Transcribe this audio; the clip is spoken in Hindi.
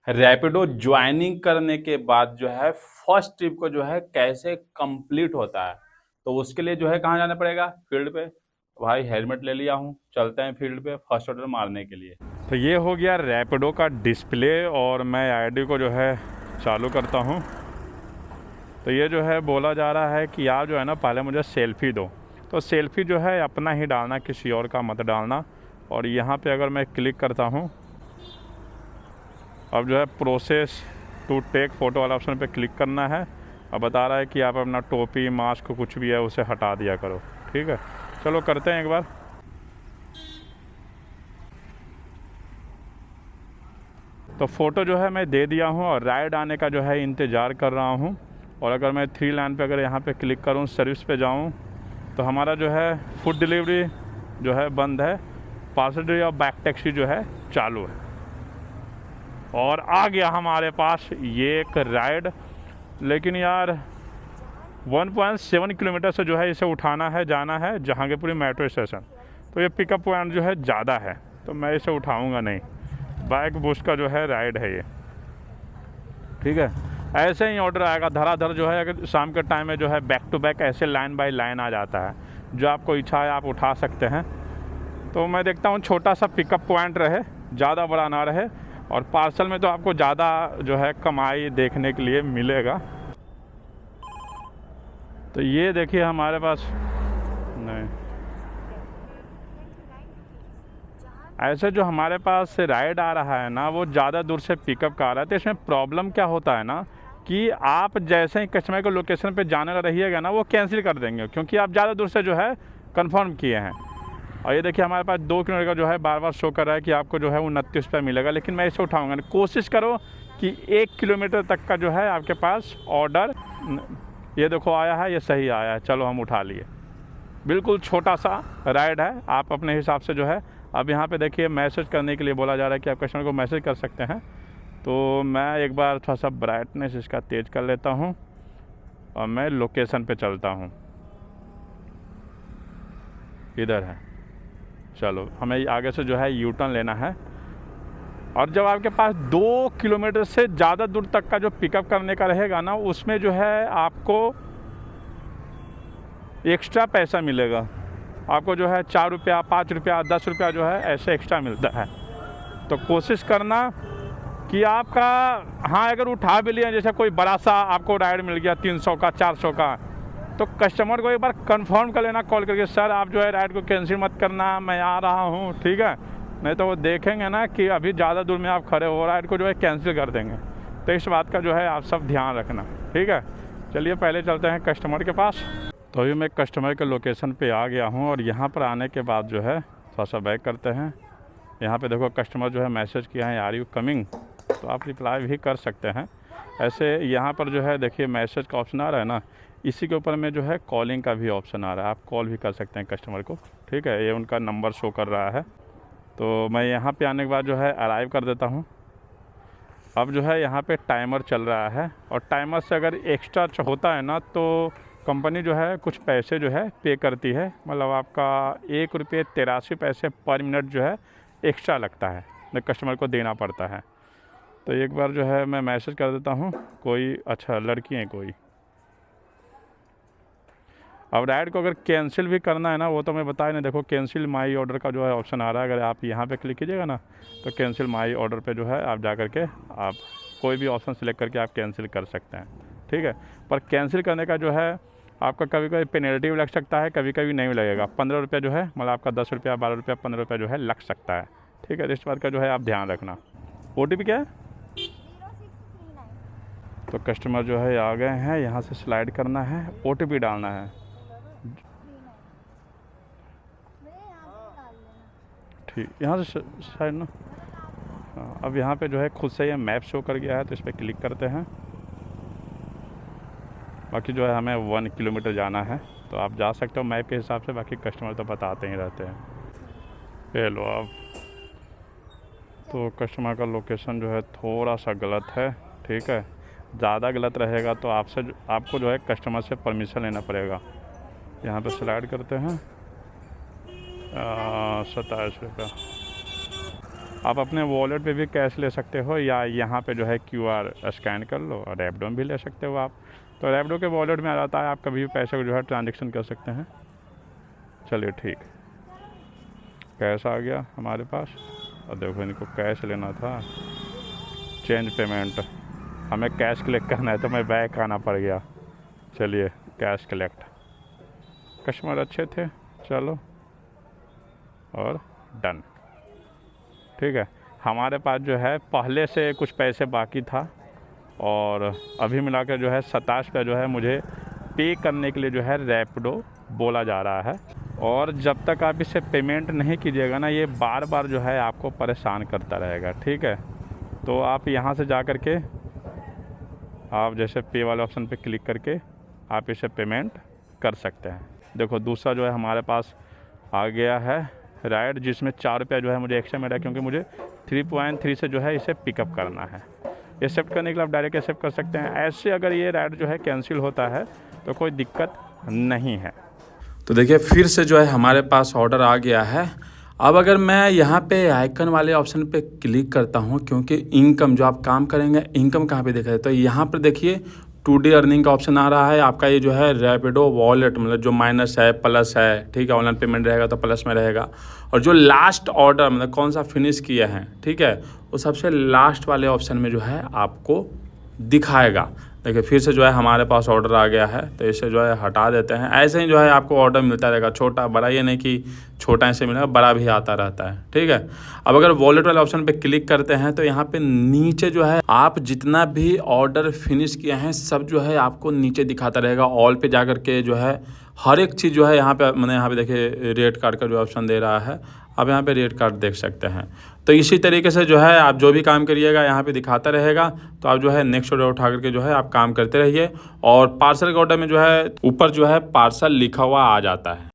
रैपिडो ज्वाइनिंग करने के बाद जो है फर्स्ट ट्रिप को जो है कैसे कंप्लीट होता है, तो उसके लिए जो है कहाँ जाना पड़ेगा, फील्ड पे। भाई हेलमेट ले लिया हूँ, चलते हैं फील्ड पे फर्स्ट ऑर्डर मारने के लिए। तो ये हो गया रैपिडो का डिस्प्ले और मैं आईडी को जो है चालू करता हूँ। तो ये जो है बोला जा रहा है कि आप जो है ना पहले मुझे सेल्फ़ी दो, तो सेल्फ़ी जो है अपना ही डालना, किसी और का मत डालना। और यहाँ पे अगर मैं क्लिक करता हूँ, अब जो है प्रोसेस टू टेक फ़ोटो वाला ऑप्शन पे क्लिक करना है। अब बता रहा है कि आप अपना टोपी मास्क कुछ भी है उसे हटा दिया करो। ठीक है, चलो करते हैं एक बार। तो फ़ोटो जो है मैं दे दिया हूँ और राइड आने का जो है इंतज़ार कर रहा हूँ। और अगर मैं 3 लाइन पे अगर यहाँ पे क्लिक करूँ, सर्विस पे जाऊँ, तो हमारा जो है फूड डिलीवरी जो है बंद है, पार्सल डिलीवरी और बैक टैक्सी जो है चालू है। और आ गया हमारे पास ये एक राइड, लेकिन यार 1.7 किलोमीटर से जो है इसे उठाना है, जाना है जहांगीरपुरी मेट्रो स्टेशन। तो ये पिकअप पॉइंट जो है ज़्यादा है, तो मैं इसे उठाऊंगा नहीं। बाइक बूस्ट का जो है राइड है ये। ठीक है, ऐसे ही ऑर्डर आएगा धड़ाधड़ जो है। अगर शाम के टाइम में जो है बैक टू बैक ऐसे लाइन बाय लाइन आ जाता है, जो आपको इच्छा है आप उठा सकते हैं। तो मैं देखता हूँ छोटा सा पिकअप पॉइंट रहे, ज़्यादा बड़ा ना रहे। और पार्सल में तो आपको ज़्यादा जो है कमाई देखने के लिए मिलेगा। तो ये देखिए हमारे पास नहीं, ऐसे जो हमारे पास राइड आ रहा है ना, वो ज़्यादा दूर से पिकअप का आ रहा है। तो इसमें प्रॉब्लम क्या होता है ना कि आप जैसे ही कस्टमर को लोकेशन पे जाने रहिएगा ना, वो कैंसिल कर देंगे, क्योंकि आप ज़्यादा दूर से जो है कंफर्म किए हैं। और ये देखिए हमारे पास 2 किलोमीटर का जो है बार बार शो कर रहा है कि आपको जो है 29 रुपये मिलेगा, लेकिन मैं इसे उठाऊँगा। कोशिश करो कि 1 किलोमीटर तक का जो है आपके पास ऑर्डर, ये देखो आया है, ये सही आया है, चलो हम उठा लिए। बिल्कुल छोटा सा राइड है, आप अपने हिसाब से जो है। अब यहाँ पे देखिए मैसेज करने के लिए बोला जा रहा है कि आप कस्टमर को मैसेज कर सकते हैं। तो मैं एक बार थोड़ा सा ब्राइटनेस इसका तेज़ कर लेता हूँ और मैं लोकेशन पे चलता हूँ। इधर है, चलो हमें आगे से जो है यू टर्न लेना है। और जब आपके पास 2 किलोमीटर से ज़्यादा दूर तक का जो पिकअप करने का रहेगा ना, उसमें जो है आपको एक्स्ट्रा पैसा मिलेगा। आपको जो है 4 रुपया, 5 रुपया, 10 रुपया जो है ऐसे एक्स्ट्रा मिलता है। तो कोशिश करना कि आपका, हाँ अगर उठा भी लिया, जैसे कोई बड़ा सा आपको राइड मिल गया 300 का, 400 का, तो कस्टमर को एक बार कंफर्म कर लेना कॉल करके, सर आप जो है राइड को कैंसिल मत करना, मैं आ रहा हूँ। ठीक है, नहीं तो वो देखेंगे ना कि अभी ज़्यादा दूर में आप खड़े हो, राइड को जो है कैंसिल कर देंगे। तो इस बात का जो है आप सब ध्यान रखना। ठीक है, चलिए पहले चलते हैं कस्टमर के पास। तो अभी मैं कस्टमर के लोकेशन पे आ गया हूँ और यहाँ पर आने के बाद जो है थोड़ा सा बैक करते हैं। यहाँ पे देखो कस्टमर जो है मैसेज किया है, आर यू कमिंग, तो आप रिप्लाई भी कर सकते हैं। ऐसे यहाँ पर जो है देखिए मैसेज का ऑप्शन आ रहा है ना, इसी के ऊपर में जो है कॉलिंग का भी ऑप्शन आ रहा है, आप कॉल भी कर सकते हैं कस्टमर को। ठीक है, ये उनका नंबर शो कर रहा है। तो मैं यहाँ पे आने के बाद जो है अराइव कर देता हूँ। अब जो है यहाँ पे टाइमर चल रहा है, और टाइमर से अगर एक्स्ट्रा होता है ना, तो कंपनी जो है कुछ पैसे जो है पे करती है। मतलब आपका 1 रुपये 83 पैसे पर मिनट जो है एक्स्ट्रा लगता है, तो कस्टमर को देना पड़ता है। तो एक बार जो है मैं मैसेज कर देता हूँ, कोई अच्छा लड़की है कोई। अब राइड को अगर कैंसिल भी करना है ना, वो तो मैं बताया नहीं, देखो कैंसिल माई ऑर्डर का जो है ऑप्शन आ रहा है। अगर आप यहाँ पे क्लिक कीजिएगा ना, तो कैंसिल माई ऑर्डर पे जो है आप जा कर के आप कोई भी ऑप्शन सेलेक्ट करके आप कैंसिल कर सकते हैं। ठीक है, पर कैंसिल करने का जो है आपका कभी कभी पेनल्टी भी लग सकता है, कभी कभी नहीं लगेगा। 15 रुपये जो है, मतलब आपका 10 रुपया, 12 रुपया, 15 रुपया जो है लग सकता है। ठीक है, इस बात का जो है आप ध्यान रखना। OTP क्या है? 0639। तो कस्टमर जो है आ गए हैं, यहाँ से स्लाइड करना है, OTP डालना है। ठीक, यहाँ से साइड ना। हाँ, अब यहाँ पे जो है खुद से ये मैप शो कर गया है, तो इस पर क्लिक करते हैं। बाकी जो है हमें 1 किलोमीटर जाना है, तो आप जा सकते हो मैप के हिसाब से, बाकी कस्टमर तो बताते ही रहते हैं। ये लो आप, तो कस्टमर का लोकेशन जो है थोड़ा सा गलत है। ठीक है, ज़्यादा गलत रहेगा तो आपको जो है कस्टमर से परमिशन लेना पड़ेगा। यहाँ पे स्लाइड करते हैं, 27 रुपया। आप अपने वॉलेट पे भी कैश ले सकते हो या यहाँ पे जो है QR स्कैन कर लो और रैपिडो में भी ले सकते हो आप। तो रैपिडो के वॉलेट में आ जाता है, आप कभी भी पैसे को जो है ट्रांजेक्शन कर सकते हैं। चलिए ठीक, कैश आ गया हमारे पास। और देखो इनको कैश लेना था, चेंज पेमेंट, हमें कैश कलेक्ट करना है तो मैं बैक आना पड़ गया। चलिए कैश कलेक्ट, कस्टमर अच्छे थे, चलो और डन। ठीक है, हमारे पास जो है पहले से कुछ पैसे बाकी था और अभी मिलाकर जो है 27 रुपये जो है मुझे पे करने के लिए जो है रैपिडो बोला जा रहा है। और जब तक आप इसे पेमेंट नहीं कीजिएगा ना, ये बार बार जो है आपको परेशान करता रहेगा। ठीक है, तो आप यहाँ से जा कर के आप जैसे पे वाले ऑप्शन पे क्लिक करके आप इसे पेमेंट कर सकते हैं। देखो दूसरा जो है हमारे पास आ गया है राइड, जिसमें 4 रुपया जो है मुझे एक्स्ट्रा मिला, क्योंकि मुझे 3.3 से जो है इसे पिकअप करना है। एक्सेप्ट करने के लिए आप डायरेक्ट एक्सेप्ट कर सकते हैं। ऐसे अगर ये राइड जो है कैंसिल होता है तो कोई दिक्कत नहीं है। तो देखिए फिर से जो है हमारे पास ऑर्डर आ गया है। अब अगर मैं यहाँ पे आइकन वाले ऑप्शन पे क्लिक करता हूँ, क्योंकि इनकम जो आप काम करेंगे, इनकम कहाँ पे देखा है, तो यहाँ पर देखिए टुडे अर्निंग का ऑप्शन आ रहा है। आपका ये जो है रैपिडो वॉलेट, मतलब जो माइनस है प्लस है, ठीक है, ऑनलाइन पेमेंट रहेगा तो प्लस में रहेगा। और जो लास्ट ऑर्डर मतलब कौन सा फिनिश किया है, ठीक है, वो सबसे लास्ट वाले ऑप्शन में जो है आपको दिखाएगा। देखिए फिर से जो है हमारे पास ऑर्डर आ गया है, तो इसे जो है हटा देते हैं। ऐसे ही जो है आपको ऑर्डर मिलता रहेगा, छोटा बड़ा, ये नहीं कि छोटा ऐसे मिलेगा, बड़ा भी आता रहता है। ठीक है, अब अगर वॉलेट वाले ऑप्शन पे क्लिक करते हैं तो यहाँ पे नीचे जो है आप जितना भी ऑर्डर फिनिश किए हैं सब जो है आपको नीचे दिखाता रहेगा। ऑल पे जा कर के जो है हर एक चीज़ जो है यहाँ पे, मैंने यहाँ पे देखिए रेट कार्ड का जो ऑप्शन दे रहा है, आप यहाँ पे रेट कार्ड देख सकते हैं। तो इसी तरीके से जो है आप जो भी काम करिएगा यहाँ पे दिखाता रहेगा। तो आप जो है नेक्स्ट ऑर्डर उठा करके जो है आप काम करते रहिए। और पार्सल के ऑर्डर में जो है ऊपर जो है पार्सल लिखा हुआ आ जाता है।